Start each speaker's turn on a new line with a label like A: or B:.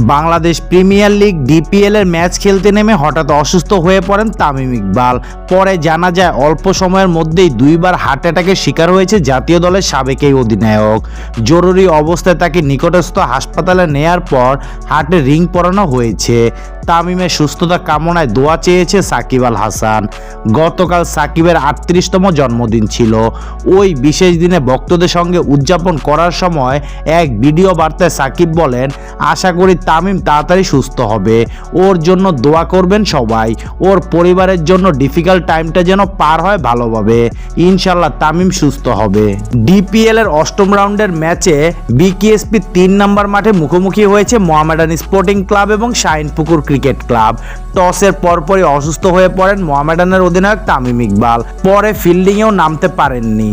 A: Bangladesh premier league DPL এর match খেলতে নেমে হঠাৎ অসুস্থ হয়ে পড়েন তামিম ইকবাল। পরে জানা যায় অল্প সময়ের মধ্যেই দুইবার হার্ট অ্যাটাকের শিকার হয়েছে জাতীয় দলের সাবেক এই অধিনায়ক। জরুরি অবস্থায় তাকে নিকটস্থ হাসপাতালে নেয়ার পর হার্টে রিং পরানো হয়েছে। তামিমের সুস্থতা কামনায় দোয়া চেয়েছে সাকিব আল হাসান। গতকাল সাকিবের 38তম জন্মদিন ছিল। ওই বিশেষ দিনে ভক্তদের সঙ্গে উদযাপন করার সময় এক ভিডিও বার্তায় সাকিব বলেন, আশা করি তামিম তাড়াতাড়ি সুস্থ হবে, ওর জন্য দোয়া করবেন সবাই, ওর পরিবারের জন্য ডিফিকাল্ট টাইমটা যেন পার হয় ভালোভাবে, ইনশাল্লাহ তামিম সুস্থ হবে। ডিপিএল এর 8ম রাউন্ডের ম্যাচে বিকেএসপি 3 নম্বর মাঠে মুখোমুখি হয়েছে মোহামেডান স্পোর্টিং ক্লাব এবং শাহিনপুকুর ক্রিকেট ক্লাব। টসের পরপরই অসুস্থ হয়ে পড়েন মোহামেডানের অধিনায়ক তামিম ইকবাল। পরে ফিল্ডিংয়েও নামতে পারেননি।